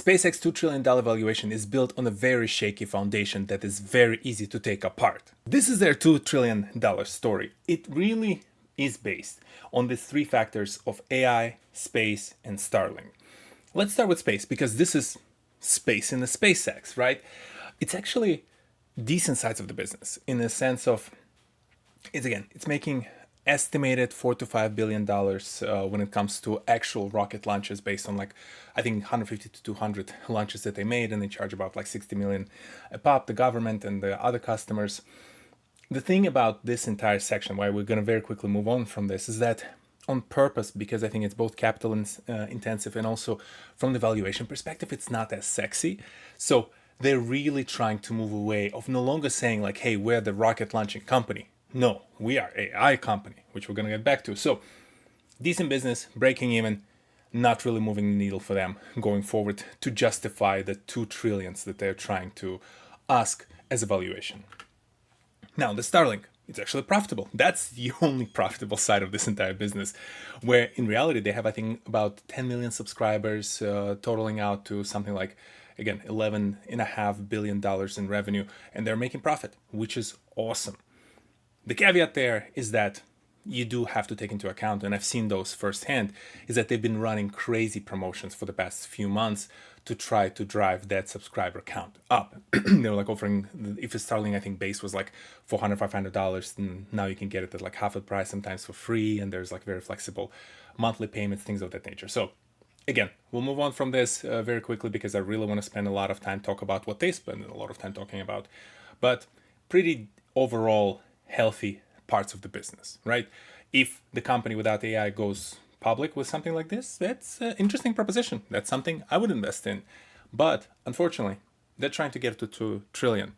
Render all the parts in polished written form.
SpaceX $2 trillion valuation is built on a very shaky foundation that is very easy to take apart. This is their $2 trillion story. It really is based on the three factors of AI, space, and Starlink. Let's start with space, because this is space in the SpaceX, right? It's actually decent size of the business in the sense of, it's making estimated $4 to $5 billion when it comes to actual rocket launches, based on I think 150 to 200 launches that they made, and they charge about 60 million a pop, the government and the other customers. The thing about this entire section, why we're going to very quickly move on from this, is that on purpose, because I think it's both capital intensive and also from the valuation perspective, it's not as sexy. So they're really trying to move away of no longer saying hey, we're the rocket launching company. No, we are AI company, which we're going to get back to. So decent business, breaking even, not really moving the needle for them going forward to justify the 2 trillions that they're trying to ask as a valuation. Now, the Starlink, it's actually profitable. That's the only profitable side of this entire business, where in reality they have, I think, about 10 million subscribers, totaling out to something like, again, $11.5 billion in revenue, and they're making profit, which is awesome. The caveat there is that you do have to take into account, and I've seen those firsthand, is that they've been running crazy promotions for the past few months to try to drive that subscriber count up. They were offering, if it's Starlink, I think base was $400, $500, and now you can get it at half the price, sometimes for free, and there's very flexible monthly payments, things of that nature. So again, we'll move on from this very quickly, because I really want to spend a lot of time talk about what they spend a lot of time talking about, but pretty overall healthy parts of the business, right? If the company without AI goes public with something like this, that's an interesting proposition. That's something I would invest in. But unfortunately, they're trying to get to 2 trillion.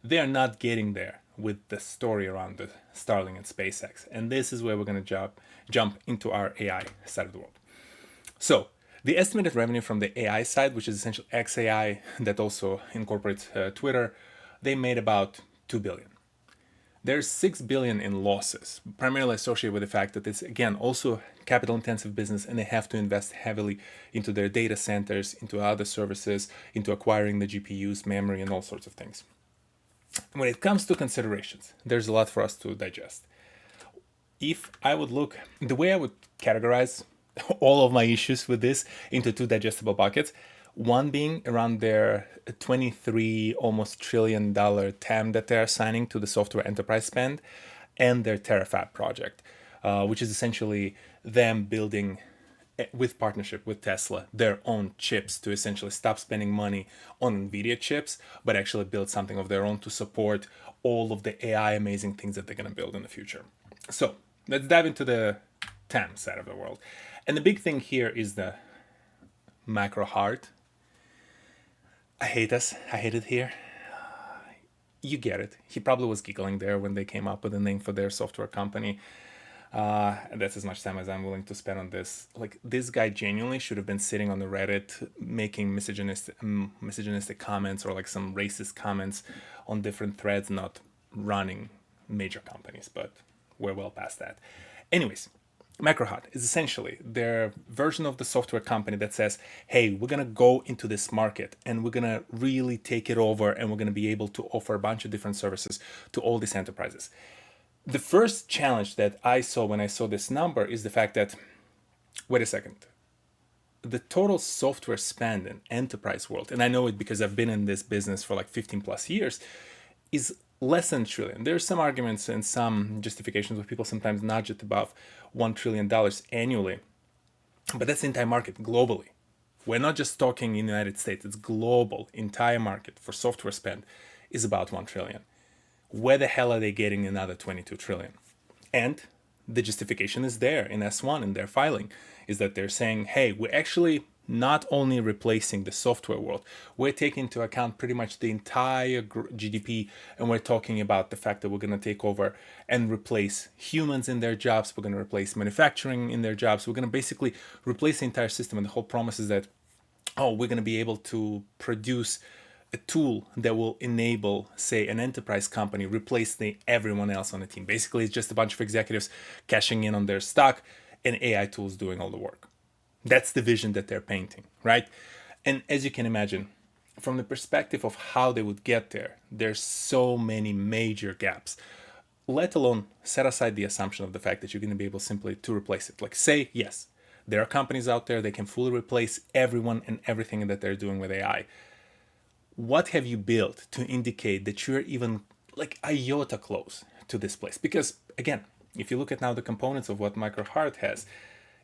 They are not getting there with the story around the Starlink and SpaceX. And this is where we're going to jump into our AI side of the world. So the estimated revenue from the AI side, which is essentially XAI that also incorporates Twitter, they made about 2 billion. There's 6 billion in losses, primarily associated with the fact that it's, again, also capital intensive business, and they have to invest heavily into their data centers, into other services, into acquiring the GPUs, memory, and all sorts of things. When it comes to considerations, there's a lot for us to digest. If I would look, the way I would categorize all of my issues with this into two digestible buckets, one being around their 23 almost $1 trillion TAM that they're assigning to the software enterprise spend, and their Terafab project, which is essentially them building, with partnership with Tesla, their own chips to essentially stop spending money on NVIDIA chips, but actually build something of their own to support all of the AI amazing things that they're going to build in the future. So let's dive into the TAM side of the world. And the big thing here is the macro heart. I hate it here. You get it. He probably was giggling there when they came up with a name for their software company. And that's as much time as I'm willing to spend on this. This guy genuinely should have been sitting on the Reddit making misogynistic comments, or some racist comments on different threads, not running major companies, but we're well past that. Anyways, MacroHot is essentially their version of the software company that says, hey, we're going to go into this market and we're going to really take it over, and we're going to be able to offer a bunch of different services to all these enterprises. The first challenge that I saw when I saw this number is the fact that, wait a second, the total software spend in enterprise world, and I know it because I've been in this business for 15 plus years, is less than $1 trillion. There's some arguments and some justifications where people sometimes nudge it above $1 trillion annually, but that's the entire market globally. We're not just talking in the United States, it's global. Entire market for software spend is about 1 trillion. Where the hell are they getting another 22 trillion? And the justification is there in S1 in their filing, is that they're saying, hey, we're actually not only replacing the software world, we're taking into account pretty much the entire GDP, and we're talking about the fact that we're going to take over and replace humans in their jobs, we're going to replace manufacturing in their jobs, we're going to basically replace the entire system. And the whole promise is that, we're going to be able to produce a tool that will enable, say, an enterprise company replace everyone else on the team. Basically, it's just a bunch of executives cashing in on their stock and AI tools doing all the work. That's the vision that they're painting, right? And as you can imagine, from the perspective of how they would get there, there's so many major gaps. Let alone set aside the assumption of the fact that you're going to be able simply to replace it. Like, say, yes, there are companies out there that can fully replace everyone and everything that they're doing with AI. What have you built to indicate that you're even like iota close to this place? Because again, if you look at now the components of what TohirT has,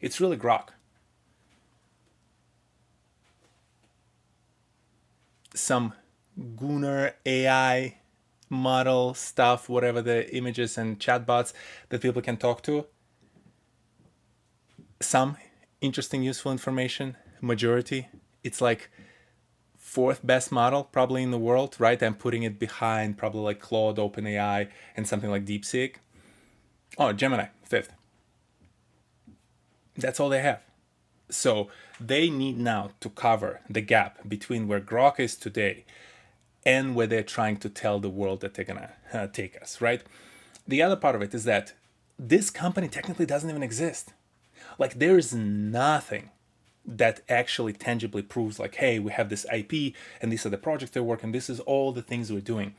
it's really Grok. Some Gunnar AI model stuff, whatever the images and chatbots that people can talk to. Some interesting, useful information. Majority, it's like fourth best model probably in the world, right? I'm putting it behind probably like Claude, OpenAI, and something like DeepSeek. Oh, Gemini, fifth. That's all they have. So they need now to cover the gap between where Grok is today and where they're trying to tell the world that they're gonna take us, right? The other part of it is that this company technically doesn't even exist. Like, there is nothing that actually tangibly proves like, hey, we have this IP and these are the projects they're working, this is all the things we're doing.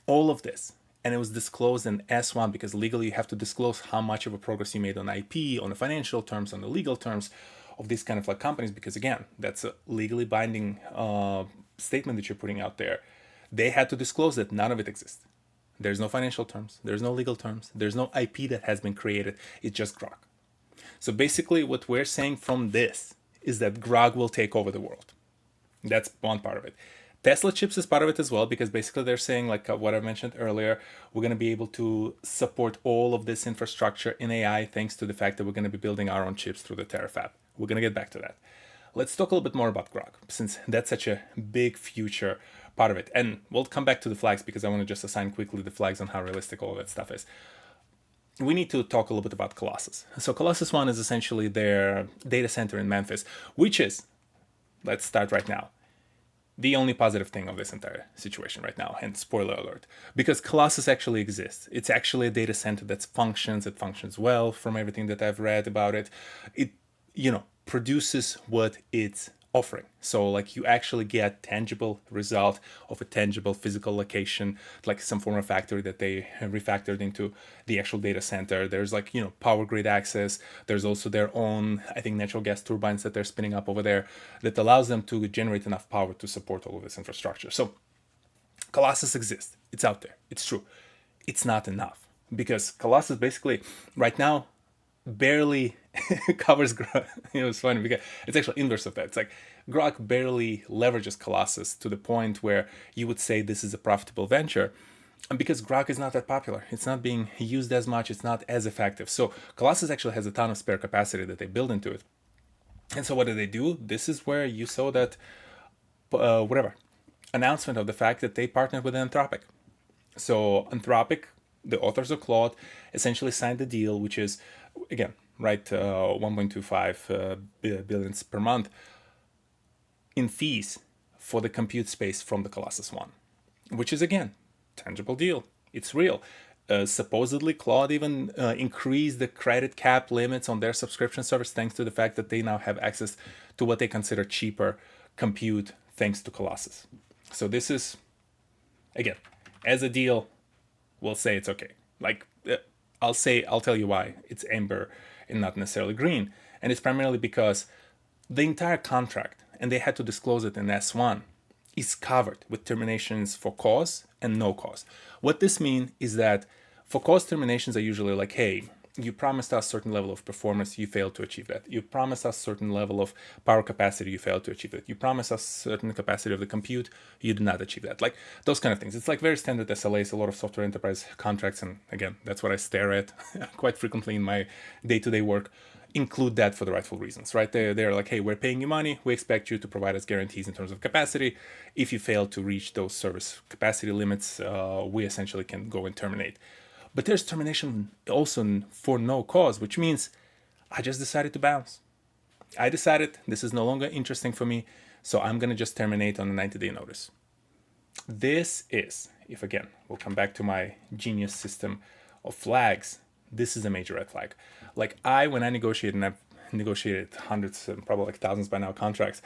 All of this. And it was disclosed in S1 because legally you have to disclose how much of a progress you made on IP, on the financial terms, on the legal terms of these kind of like companies, because again, that's a legally binding statement that you're putting out there. They had to disclose that none of it exists. There's no financial terms, there's no legal terms, there's no IP that has been created. It's just Grok. So basically what we're saying from this is that Grok will take over the world. That's one part of it. Tesla chips is part of it as well, because basically they're saying, like what I mentioned earlier, we're going to be able to support all of this infrastructure in AI thanks to the fact that we're going to be building our own chips through the TerraFab. We're going to get back to that. Let's talk a little bit more about Grok, since that's such a big future part of it. And we'll come back to the flags because I want to just assign quickly the flags on how realistic all of that stuff is. We need to talk a little bit about Colossus. So Colossus One is essentially their data center in Memphis, which is, let's start right now, the only positive thing of this entire situation right now. And spoiler alert, because Colossus actually exists. It's actually a data center that functions. It functions well from everything that I've read about it. It, produces what it's offering. So like you actually get tangible result of a tangible physical location, like some form of factory that they refactored into the actual data center. There's like, power grid access. There's also their own, I think, natural gas turbines that they're spinning up over there that allows them to generate enough power to support all of this infrastructure. So Colossus exists. It's out there. It's true. It's not enough because Colossus basically right now barely covers Grok. It's funny because it's actually inverse of that. It's like Grok barely leverages Colossus to the point where you would say this is a profitable venture. And because Grok is not that popular, it's not being used as much, it's not as effective. So Colossus actually has a ton of spare capacity that they build into it. And so what do? This is where you saw that, announcement of the fact that they partnered with Anthropic. So Anthropic, the authors of Claude, essentially signed the deal, which is, again, right, 1.25 billions per month in fees for the compute space from the Colossus One, which is, again, tangible deal. It's real. Supposedly, Claude even increased the credit cap limits on their subscription service thanks to the fact that they now have access to what they consider cheaper compute thanks to Colossus. So this is, again, as a deal, we'll say it's okay. Like, I'll tell you why it's amber and not necessarily green. And it's primarily because the entire contract, and they had to disclose it in S1, is covered with terminations for cause and no cause. What this means is that for cause terminations are usually like, hey, you promised us a certain level of performance, you failed to achieve that. You promised us a certain level of power capacity, you failed to achieve that. You promised us a certain capacity of the compute, you did not achieve that. Like those kind of things. It's like very standard SLAs, a lot of software enterprise contracts. And again, that's what I stare at quite frequently in my day-to-day work. Include that for the rightful reasons, right? They're like, hey, we're paying you money. We expect you to provide us guarantees in terms of capacity. If you fail to reach those service capacity limits, we essentially can go and terminate. But there's termination also for no cause, which means I just decided to bounce. I decided this is no longer interesting for me, so I'm going to just terminate on a 90-day notice. This is, if again, we'll come back to my genius system of flags, this is a major red flag. Like when I negotiate, and I've negotiated hundreds and probably like thousands by now contracts,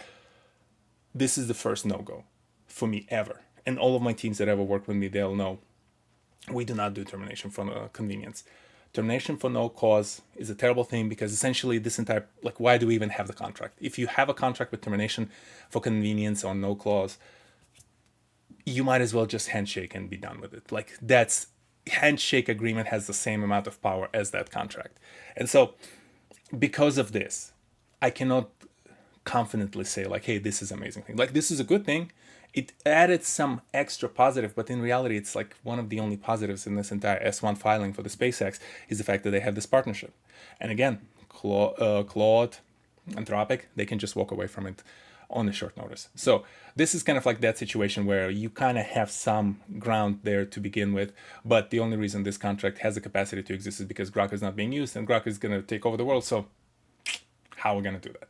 this is the first no-go for me ever. And all of my teams that ever work with me, they'll know we do not do termination for convenience. Termination for no cause is a terrible thing because essentially this entire, like, why do we even have the contract? If you have a contract with termination for convenience or no clause, you might as well just handshake and be done with it. Like, that's, handshake agreement has the same amount of power as that contract. And so because of this, I cannot confidently say like, hey, this is an amazing thing. Like, this is a good thing. It added some extra positive, but in reality, it's like one of the only positives in this entire S1 filing for the SpaceX is the fact that they have this partnership. And again, Claude, Anthropic, they can just walk away from it on a short notice. So this is kind of like that situation where you kind of have some ground there to begin with, but the only reason this contract has the capacity to exist is because Grok is not being used, and Grok is going to take over the world. So how are we going to do that?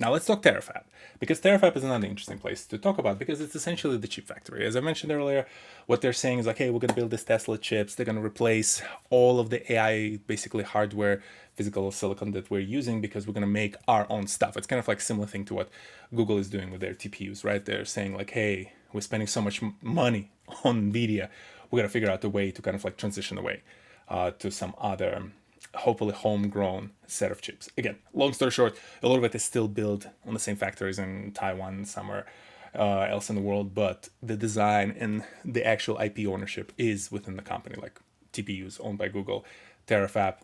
Now let's talk TerraFab, because TerraFab is another interesting place to talk about because it's essentially the chip factory. As I mentioned earlier, what they're saying is like, hey, we're going to build this Tesla chips. They're going to replace all of the AI, basically hardware, physical silicon that we're using because we're going to make our own stuff. It's kind of like a similar thing to what Google is doing with their TPUs, right? They're saying like, hey, we're spending so much money on NVIDIA. We're going to figure out a way to kind of like transition away to some other hopefully homegrown set of chips. Again, long story short, a lot of it is still built on the same factories in Taiwan, somewhere else in the world, but the design and the actual IP ownership is within the company, like TPUs owned by Google, TerraFab.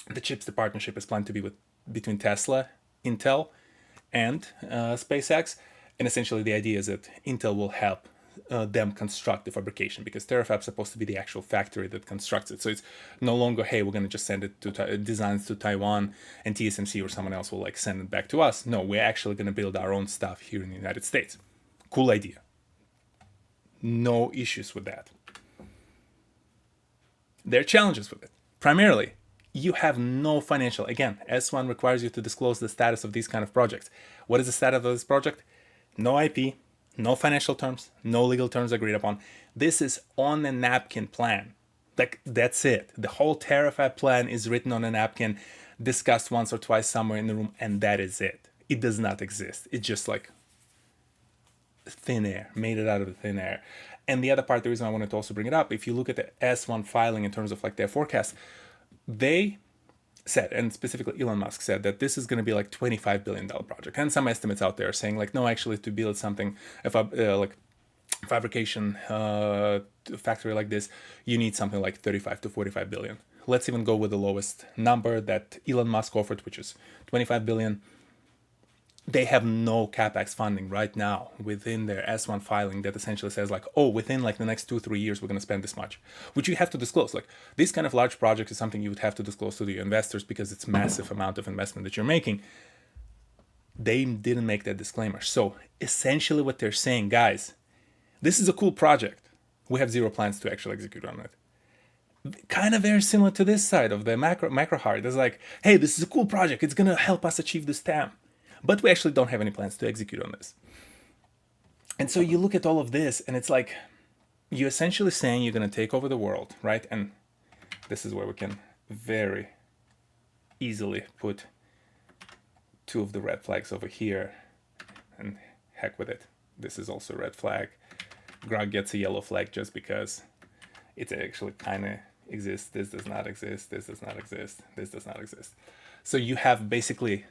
The chips, the partnership is planned to be between Tesla, Intel, and SpaceX. And essentially the idea is that Intel will help them construct the fabrication, because TerraFab is supposed to be the actual factory that constructs it. So it's no longer, hey, we're going to just send it to designs to Taiwan and TSMC or someone else will like send it back to us. No, we're actually going to build our own stuff here in the United States. Cool idea. No issues with that. There are challenges with it. Primarily, you have no financial, again, S1 requires you to disclose the status of these kind of projects. What is the status of this project? No IP, no financial terms, no legal terms agreed upon. This is on a napkin plan. Like, that's it. The whole TerraFab plan is written on a napkin, discussed once or twice somewhere in the room, and that is it. It does not exist. It's just like thin air, made it out of the thin air. And the other part, the reason I wanted to also bring it up, if you look at the S1 filing in terms of like their forecast, they said, and specifically Elon Musk said, that this is going to be like $25 billion project. And some estimates out there saying like, no, actually to build something, like fabrication factory like this, you need something like 35 to 45 billion. Let's even go with the lowest number that Elon Musk offered, which is 25 billion. They have no capex funding right now within their S1 filing that essentially says like, oh, within like the next 2-3 years, we're going to spend this much, which you have to disclose. Like, this kind of large project is something you would have to disclose to the investors because it's massive amount of investment that you're making. They didn't make that disclaimer. So essentially what they're saying, guys, this is a cool project. We have zero plans to actually execute on it. Kind of very similar to this side of the macro heart. It's like, hey, this is a cool project. It's going to help us achieve this TAM. But we actually don't have any plans to execute on this. And so you look at all of this, and it's like, you're essentially saying you're going to take over the world, right? And this is where we can very easily put two of the red flags over here, and heck with it. This is also a red flag. Grok gets a yellow flag just because it actually kind of exists. This does not exist. This does not exist. This does not exist. So you have basically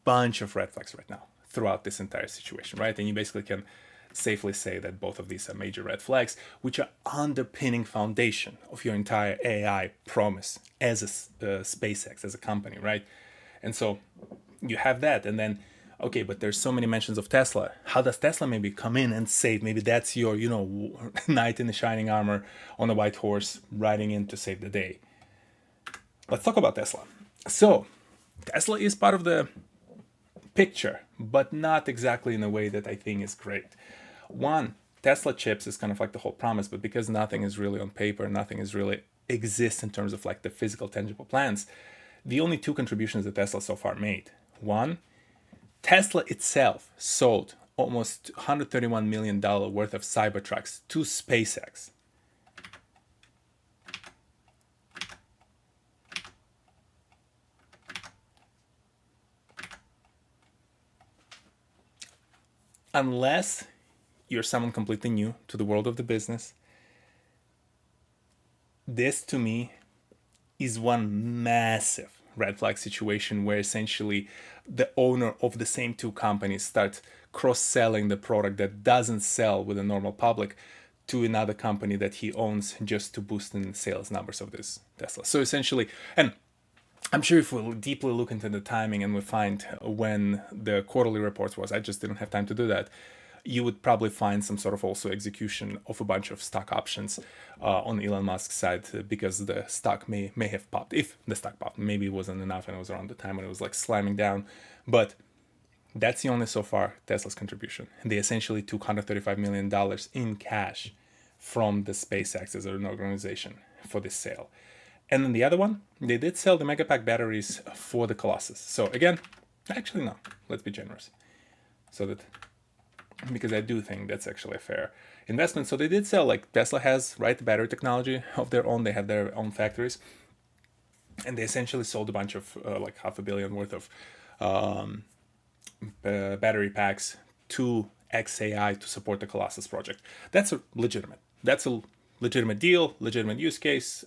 bunch of red flags right now throughout this entire situation, right? And you basically can safely say that both of these are major red flags, which are underpinning foundation of your entire AI promise as a SpaceX, as a company, right? And so you have that, and then, okay, but there's so many mentions of Tesla. How does Tesla maybe come in and save? Maybe that's your, knight in the shining armor on a white horse riding in to save the day. Let's talk about Tesla. So Tesla is part of the picture, but not exactly in a way that I think is great. One, Tesla chips is kind of like the whole promise, but because nothing is really on paper, nothing is really exists in terms of like the physical, tangible plans, the only two contributions that Tesla so far made. One, Tesla itself sold almost $131 million worth of Cybertrucks to SpaceX. unless you're someone completely new to the world of the business, this to me is one massive red flag situation where essentially the owner of the same two companies starts cross-selling the product that doesn't sell with the normal public to another company that he owns just to boost in the sales numbers of this Tesla. So essentially, and I'm sure if we'll deeply look into the timing and we find when the quarterly reports was, I just didn't have time to do that, you would probably find some sort of also execution of a bunch of stock options on Elon Musk's side because the stock may have popped. If the stock popped, maybe it wasn't enough and it was around the time when it was like slamming down. But that's the only so far Tesla's contribution. They essentially took $135 million in cash from the SpaceX as an organization for this sale. And then the other one, they did sell the Megapack batteries for the Colossus. So again, actually no, let's be generous. So that, because I do think that's actually a fair investment. So they did sell, like Tesla has, right, the battery technology of their own. They have their own factories. And they essentially sold a bunch of like $500 million worth of battery packs to xAI to support the Colossus project. That's a legitimate deal, legitimate use case.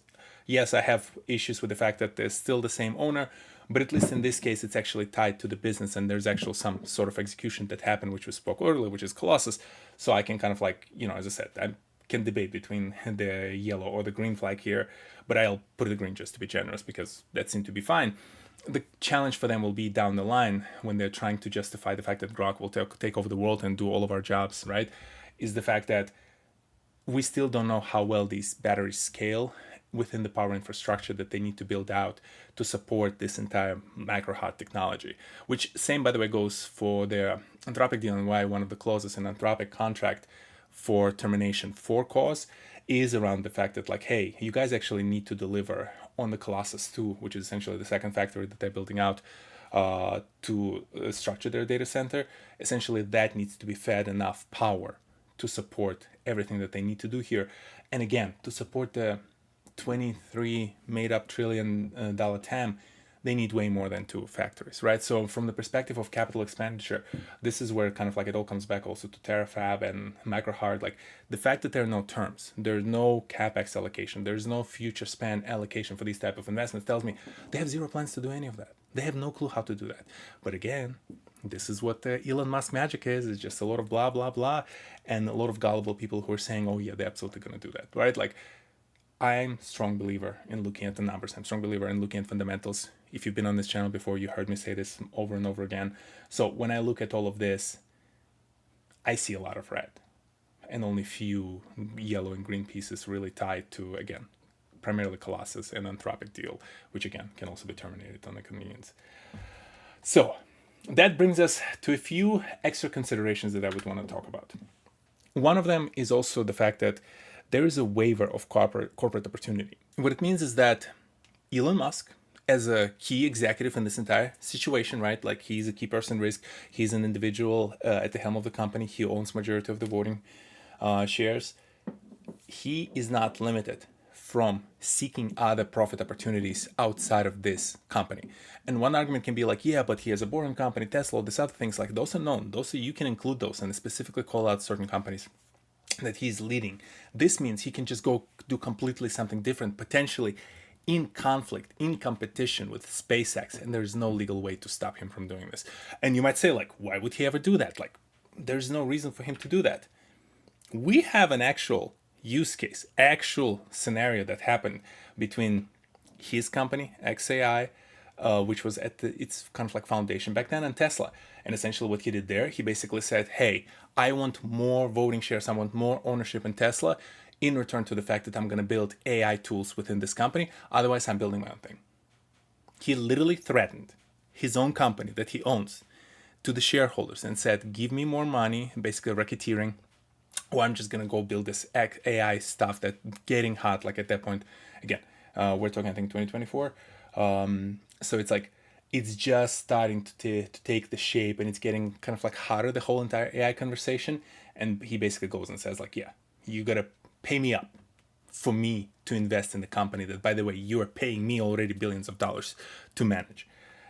Yes, I have issues with the fact that there's still the same owner, but at least in this case, it's actually tied to the business and there's actual some sort of execution that happened, which we spoke earlier, which is Colossus. So I can kind of like, as I said, I can debate between the yellow or the green flag here, but I'll put the green just to be generous because that seemed to be fine. The challenge for them will be down the line when they're trying to justify the fact that Grok will take over the world and do all of our jobs, right? Is the fact that we still don't know how well these batteries scale within the power infrastructure that they need to build out to support this entire micro-hot technology. Which same, by the way, goes for their Anthropic deal, and why one of the clauses in Anthropic contract for termination for cause is around the fact that, like, hey, you guys actually need to deliver on the Colossus 2, which is essentially the second factory that they're building out to structure their data center. Essentially, that needs to be fed enough power to support everything that they need to do here. And again, to support the 23 made up trillion dollar TAM, they need way more than two factories, right? So from the perspective of capital expenditure, this is where kind of like it all comes back also to Terafab and MicroHard. Like the fact that there are no terms, there's no capex allocation, there's no future span allocation for these type of investments tells me they have zero plans to do any of that. They have no clue how to do that. But again, this is what the Elon Musk magic is. It's just a lot of blah, blah, blah, and a lot of gullible people who are saying, oh yeah, they're absolutely going to do that, right? Like, I'm a strong believer in looking at the numbers. I'm a strong believer in looking at fundamentals. If you've been on this channel before, you heard me say this over and over again. So when I look at all of this, I see a lot of red and only few yellow and green pieces really tied to, again, primarily Colossus and Anthropic deal, which again can also be terminated on the convenience. So that brings us to a few extra considerations that I would want to talk about. One of them is also the fact that there is a waiver of corporate opportunity. What it means is that Elon Musk, as a key executive in this entire situation, right? Like he's a key person risk. He's an individual at the helm of the company. He owns majority of the voting shares. He is not limited from seeking other profit opportunities outside of this company. And one argument can be like, yeah, but he has a boring company, Tesla, these other things. Like those are known. You can include those and specifically call out certain companies that he's leading. This means he can just go do completely something different, potentially in conflict, in competition with SpaceX, and there's no legal way to stop him from doing this. And you might say, like, why would he ever do that? Like, there's no reason for him to do that. We have an actual use case, actual scenario that happened between his company, xAI, which was at its kind of like foundation back then, and Tesla. And essentially what he did there, he basically said, hey, I want more voting shares, I want more ownership in Tesla in return to the fact that I'm going to build AI tools within this company. Otherwise, I'm building my own thing. He literally threatened his own company that he owns to the shareholders and said, give me more money, basically racketeering, or I'm just going to go build this AI stuff that's getting hot. Like at that point, again, we're talking, I think, 2024. So it's like, it's just starting to take the shape and it's getting kind of like hotter, the whole entire AI conversation. And he basically goes and says like, yeah, you got to pay me up for me to invest in the company that, by the way, you are paying me already billions of dollars to manage.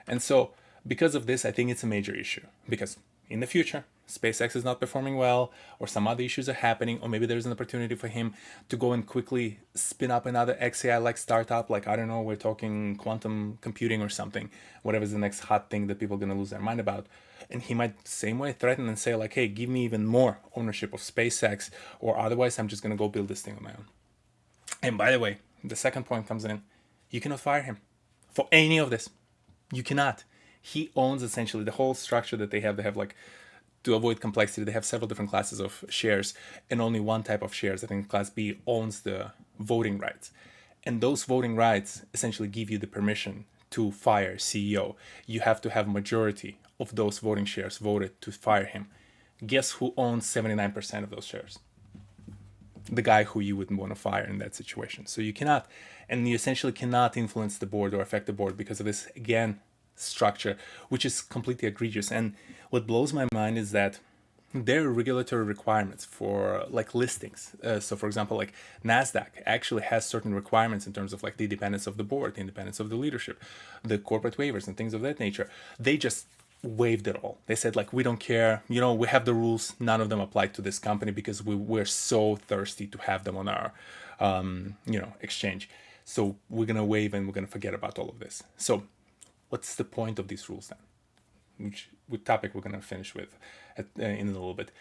And so because of this, I think it's a major issue because in the future, SpaceX is not performing well, or some other issues are happening, or maybe there's an opportunity for him to go and quickly spin up another XAI-like startup, like, I don't know, we're talking quantum computing or something, whatever's the next hot thing that people are going to lose their mind about. And he might, same way, threaten and say, like, hey, give me even more ownership of SpaceX, or otherwise I'm just going to go build this thing on my own. And by the way, the second point comes in. You cannot fire him for any of this. You cannot. He owns essentially the whole structure that they have. They have, like, to avoid complexity, they have several different classes of shares, and only one type of shares, I think Class B, owns the voting rights. And those voting rights essentially give you the permission to fire CEO. You have to have majority of those voting shares voted to fire him. Guess who owns 79% of those shares? The guy who you wouldn't want to fire in that situation. So you cannot, and you essentially cannot influence the board or affect the board because of this, again, structure, which is completely egregious. And what blows my mind is that there are regulatory requirements for, like, listings. So for example, like NASDAQ actually has certain requirements in terms of, like, the independence of the board, the independence of the leadership, the corporate waivers and things of that nature. They just waived it all. They said, like, we don't care, we have the rules, none of them apply to this company because we're so thirsty to have them on our exchange. So we're gonna waive and we're gonna forget about all of this. So what's the point of these rules then? Which topic we're gonna finish with in a little bit.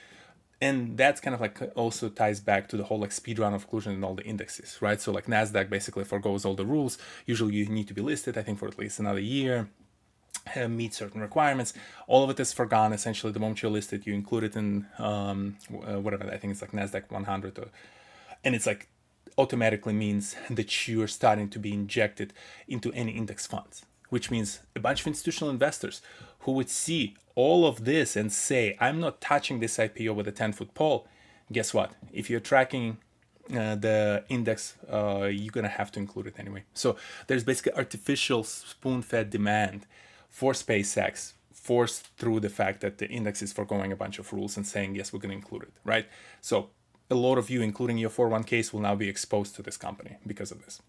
And that's kind of like also ties back to the whole, like, speed round of inclusion in all the indexes, right? So like NASDAQ basically forgoes all the rules. Usually you need to be listed, I think, for at least another year, meet certain requirements. All of it is forgone essentially the moment you're listed. You include it in whatever, I think it's like NASDAQ 100, and it's like automatically means that you're starting to be injected into any index funds, which means a bunch of institutional investors who would see all of this and say, I'm not touching this IPO with a 10-foot pole. Guess what? If you're tracking the index, you're going to have to include it anyway. So there's basically artificial spoon-fed demand for SpaceX, forced through the fact that the index is foregoing a bunch of rules and saying, yes, we're going to include it, right? So a lot of you, including your 401ks, will now be exposed to this company because of this.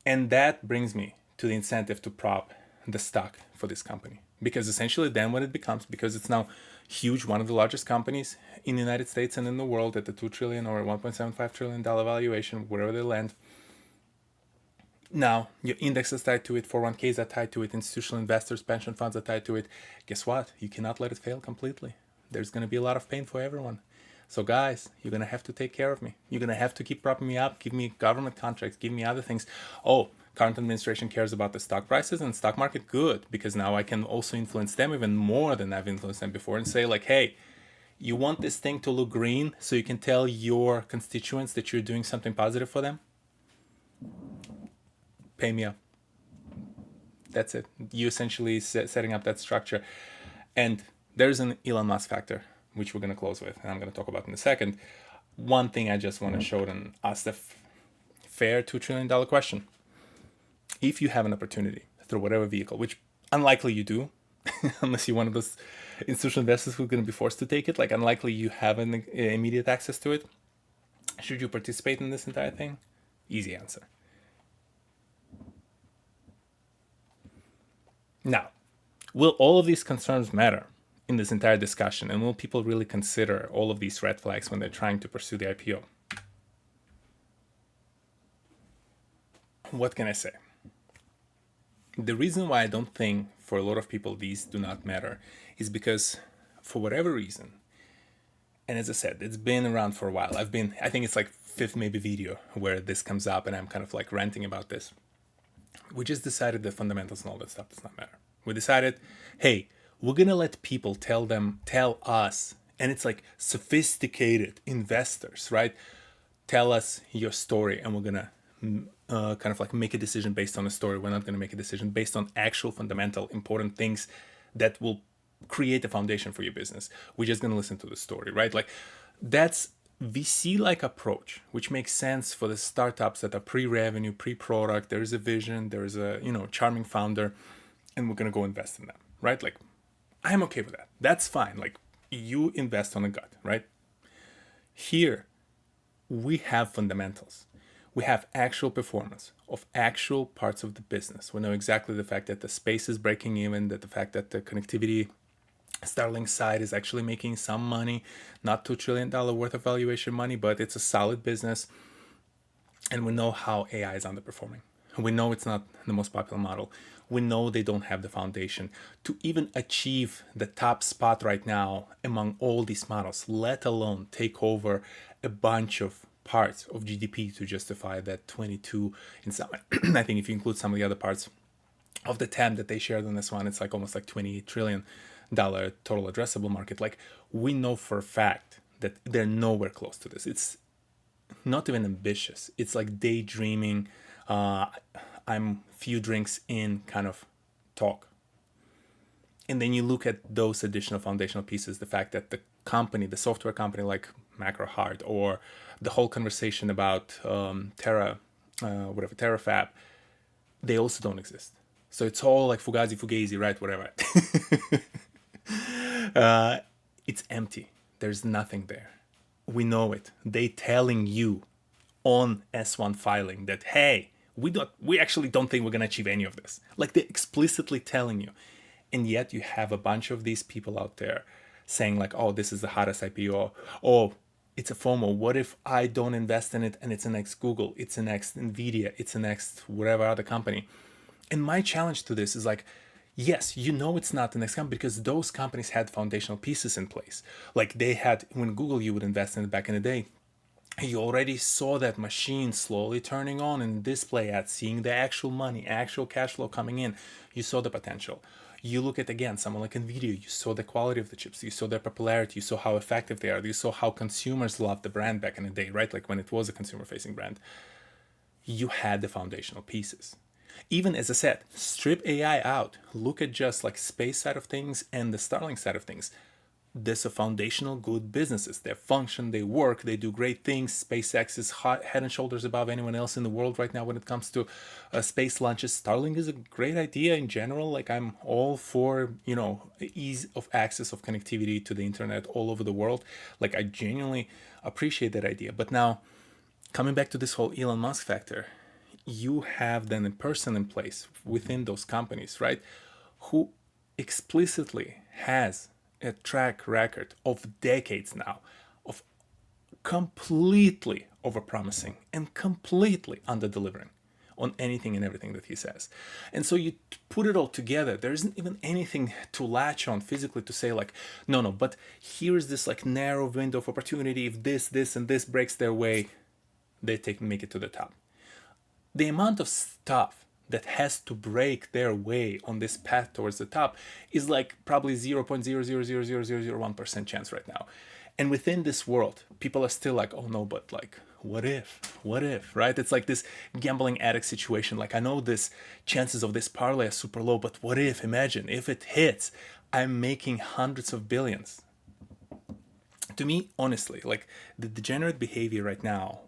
And that brings me to the incentive to prop the stock for this company. Because essentially then what it becomes, because it's now huge, one of the largest companies in the United States and in the world at the $2 trillion or $1.75 trillion valuation, wherever they land. Now, your index is tied to it, 401ks are tied to it, institutional investors, pension funds are tied to it. Guess what? You cannot let it fail completely. There's going to be a lot of pain for everyone. So guys, you're going to have to take care of me. You're going to have to keep propping me up, give me government contracts, give me other things. Oh, current administration cares about the stock prices and stock market. Good, because now I can also influence them even more than I've influenced them before and say, like, hey, you want this thing to look green so you can tell your constituents that you're doing something positive for them? Pay me up. That's it. You essentially setting up that structure. And there's an Elon Musk factor, which we're going to close with, and I'm going to talk about in a second. One thing I just want to show and ask the fair $2 trillion question. If you have an opportunity through whatever vehicle, which unlikely you do, unless you're one of those institutional investors who are going to be forced to take it, like unlikely you have an immediate access to it, should you participate in this entire thing? Easy answer. Now, will all of these concerns matter in this entire discussion, and will people really consider all of these red flags when they're trying to pursue the IPO? What can I say? The reason why I don't think for a lot of people these do not matter is because for whatever reason, and as I said, it's been around for a while. I think it's like fifth maybe video where this comes up and I'm kind of like ranting about this. We just decided that fundamentals and all that stuff does not matter. We decided, hey, we're going to let people tell us, and it's like sophisticated investors, right? Tell us your story, and we're going to kind of like make a decision based on a story. We're not going to make a decision based on actual fundamental important things that will create a foundation for your business. We're just going to listen to the story, right? Like that's VC-like approach, which makes sense for the startups that are pre-revenue, pre-product. There is a vision, there is a charming founder, and we're gonna go invest in them, right? Like, I'm okay with that. That's fine. Like, you invest on a gut, right? Here, we have fundamentals. We have actual performance of actual parts of the business. We know exactly the fact that the space is breaking even, that the fact that the connectivity Starlink's side is actually making some money, not $2 trillion worth of valuation money, but it's a solid business. And we know how AI is underperforming. We know it's not the most popular model. We know they don't have the foundation to even achieve the top spot right now among all these models, let alone take over a bunch of parts of GDP to justify that 22 in some. I think if you include some of the other parts of the TAM that they shared on this one, it's like almost like $28 trillion total addressable market. Like, we know for a fact that they're nowhere close to this. It's not even ambitious. It's like daydreaming. I'm few drinks in kind of talk. And then you look at those additional foundational pieces, the fact that the company, the software company like MacroHeart, or the whole conversation about TerraFab, they also don't exist. So it's all like Fugazi, right? Whatever. It's empty. There's nothing there. We know it. They telling you on S1 filing that, hey, we actually don't think we're gonna achieve any of this. Like, they're explicitly telling you. And yet you have a bunch of these people out there saying like, oh, this is the hottest IPO. Oh, it's a FOMO. What if I don't invest in it and it's the next Google, it's the next Nvidia, it's the next whatever other company? And my challenge to this is like, yes, you know it's not the next company because those companies had foundational pieces in place. Like, they had, when Google, you would invest in it back in the day, you already saw that machine slowly turning on in display ads, seeing the actual money, actual cash flow coming in. You saw the potential. You look at, again, someone like Nvidia, you saw the quality of the chips, you saw their popularity, you saw how effective they are, you saw how consumers loved the brand back in the day, right? Like when it was a consumer facing brand. You had the foundational pieces. Even as I said, strip AI out, look at just like space side of things and the Starlink side of things. These are foundational good businesses. They function, they work, they do great things. SpaceX is head and shoulders above anyone else in the world right now when it comes to space launches. Starlink is a great idea in general. Like, I'm all for, ease of access of connectivity to the internet all over the world. Like, I genuinely appreciate that idea. But now, coming back to this whole Elon Musk factor, you have then a person in place within those companies, right, who explicitly has a track record of decades now of completely overpromising and completely under-delivering on anything and everything that he says. And so you put it all together, there isn't even anything to latch on physically to say like, no, but here's this like narrow window of opportunity. If this and this breaks their way, they make it to the top. The amount of stuff that has to break their way on this path towards the top is like probably 0.0000001% chance right now. And within this world, people are still like, oh no, but like, what if, right? It's like this gambling addict situation. Like, I know this chances of this parlay are super low, but what if, imagine if it hits, I'm making hundreds of billions. To me, honestly, like, the degenerate behavior right now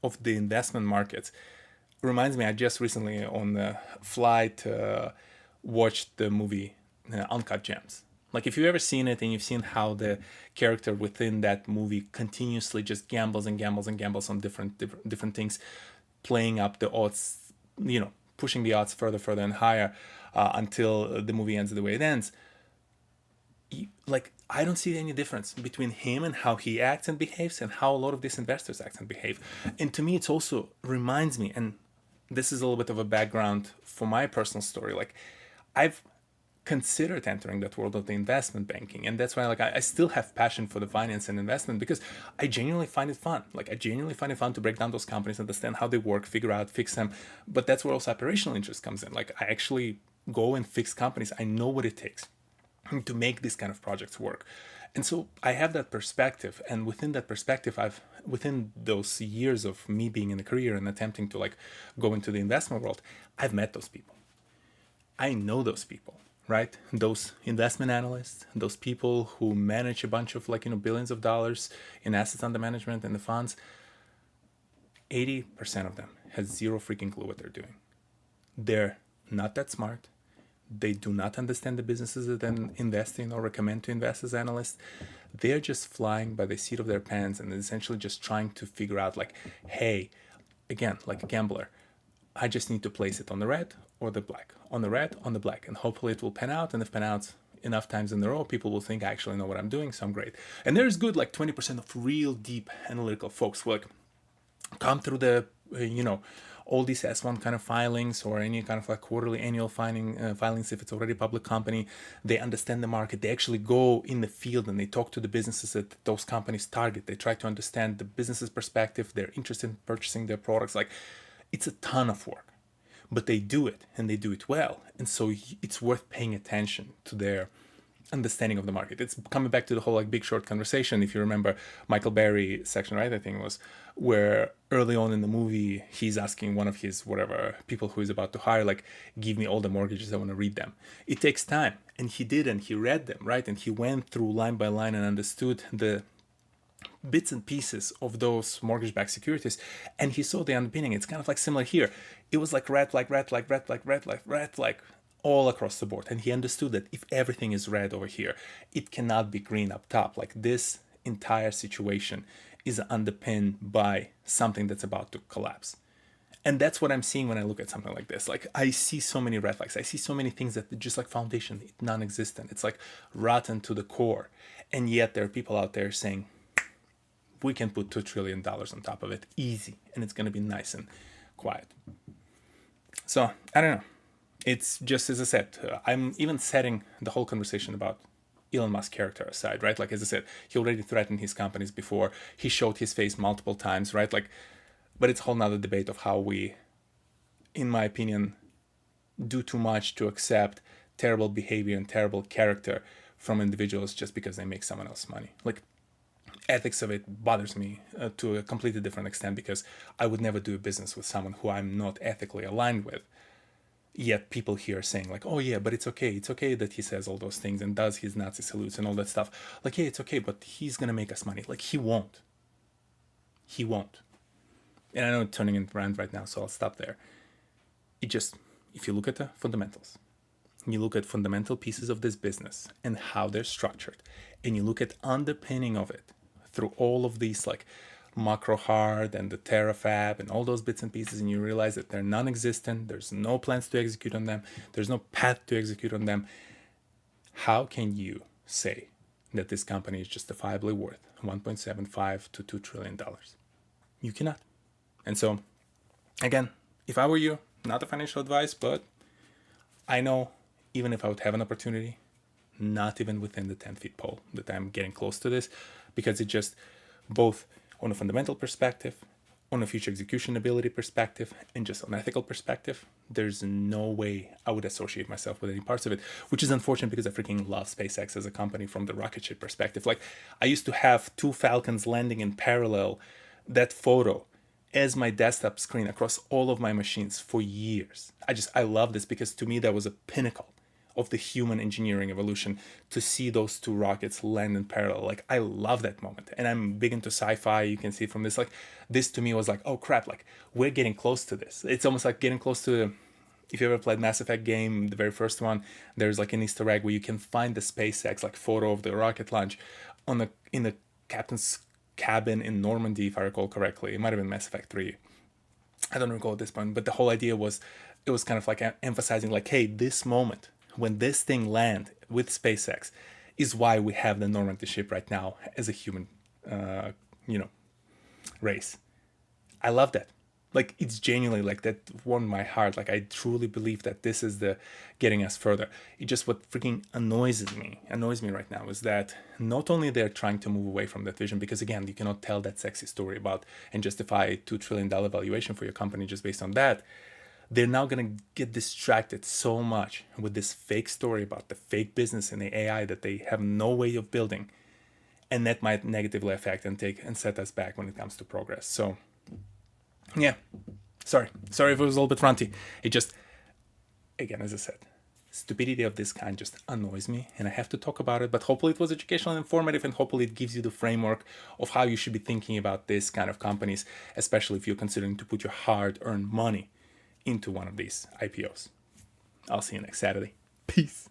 of the investment markets reminds me, I just recently on the flight watched the movie Uncut Gems. Like, if you've ever seen it and you've seen how the character within that movie continuously just gambles and gambles and gambles on different things, playing up the odds, pushing the odds further and higher until the movie ends the way it ends. Like, I don't see any difference between him and how he acts and behaves and how a lot of these investors act and behave. And to me, it's also reminds me, and this is a little bit of a background for my personal story. Like, I've considered entering that world of the investment banking, and that's why like I still have passion for the finance and investment, because I genuinely find it fun. Like, I genuinely find it fun to break down those companies, understand how they work, figure out, fix them. But that's where also operational interest comes in. Like, I actually go and fix companies. I know what it takes to make these kind of projects work. And so I have that perspective, and within that perspective, within those years of me being in a career and attempting to like go into the investment world, I've met those people. I know those people, right? Those investment analysts, those people who manage a bunch of like, billions of dollars in assets under management and the funds. 80% of them has zero freaking clue what they're doing. They're not that smart. They do not understand the businesses that they invest in or recommend to invest as analysts. They're just flying by the seat of their pants and essentially just trying to figure out like, hey, again, like a gambler, I just need to place it on the red or the black, on the red, on the black, and hopefully it will pan out. And if pan out, enough times in a row, people will think I actually know what I'm doing, so I'm great. And there's good like 20% of real deep analytical folks who like come through the all these S1 kind of filings or any kind of like quarterly annual filings if it's already a public company. They understand the market. They actually go in the field and they talk to the businesses that those companies target. They try to understand the business's perspective. They're interested in purchasing their products. Like, it's a ton of work, but they do it and they do it well. And so it's worth paying attention to their understanding of the market. It's coming back to the whole like Big Short conversation. If you remember Michael Berry section, right? I think it was where early on in the movie, he's asking one of his people who he's about to hire, like, give me all the mortgages, I want to read them. It takes time. And he did, and he read them, right? And he went through line by line and understood the bits and pieces of those mortgage-backed securities, and he saw the underpinning. It's kind of like similar here. It was like red flag, all across the board. And he understood that if everything is red over here, it cannot be green up top. Like, this entire situation is underpinned by something that's about to collapse. And that's what I'm seeing when I look at something like this. Like, I see so many red flags. I see so many things that just like foundation, it's non-existent. It's like rotten to the core. And yet there are people out there saying, we can put $2 trillion on top of it, easy. And it's going to be nice and quiet. So, I don't know. It's just, as I said, I'm even setting the whole conversation about Elon Musk's character aside, right? Like, as I said, he already threatened his companies before. He showed his face multiple times, right? Like, but it's a whole nother debate of how we, in my opinion, do too much to accept terrible behavior and terrible character from individuals just because they make someone else money. Like, ethics of it bothers me to a completely different extent, because I would never do a business with someone who I'm not ethically aligned with. Yet people here are saying like, oh yeah, but it's okay that he says all those things and does his Nazi salutes and all that stuff. Like, yeah, it's okay, but he's gonna make us money. Like, he won't. And I know it's turning into rant right now, so I'll stop there. If you look at the fundamentals, you look at fundamental pieces of this business and how they're structured, and you look at underpinning of it through all of these like macro hard and the terafab and all those bits and pieces, and you realize that they're non-existent, there's no plans to execute on them, there's no path to execute on them, how can you say that this company is justifiably worth $1.75 to $2 trillion? You cannot. And so, again, if I were you, not a financial advice, but I know even if I would have an opportunity, not even within the 10-foot pole, that I'm getting close to this, because it just, both on a fundamental perspective, on a future execution ability perspective, and just on ethical perspective, there's no way I would associate myself with any parts of it, which is unfortunate because I freaking love SpaceX as a company from the rocket ship perspective. Like, I used to have 2 Falcons landing in parallel, that photo, as my desktop screen across all of my machines for years. I love this, because to me that was a pinnacle of the human engineering evolution, to see those 2 rockets land in parallel. Like, I love that moment. And I'm big into sci-fi. You can see from this, like, this to me was like, oh crap, like, we're getting close to this. It's almost like getting close to, if you ever played Mass Effect game, the very first one, there's like an Easter egg where you can find the SpaceX like photo of the rocket launch in the captain's cabin in Normandy, if I recall correctly. It might have been Mass Effect 3. I don't recall at this point, but the whole idea was, it was kind of like emphasizing like, hey, this moment when this thing land with SpaceX is why we have the Normandy ship right now as a human, race. I love that. Like, it's genuinely like that warmed my heart. Like, I truly believe that this is the getting us further. It just, what freaking annoys me right now is that not only they're trying to move away from that vision, because again, you cannot tell that sexy story about and justify $2 trillion valuation for your company just based on that. They're now going to get distracted so much with this fake story about the fake business and the AI that they have no way of building. And that might negatively affect and set us back when it comes to progress. So, yeah, sorry if it was a little bit ranty. It just, again, as I said, stupidity of this kind just annoys me, and I have to talk about it. But hopefully it was educational and informative, and hopefully it gives you the framework of how you should be thinking about this kind of companies, especially if you're considering to put your hard-earned money into one of these IPOs. I'll see you next Saturday. Peace.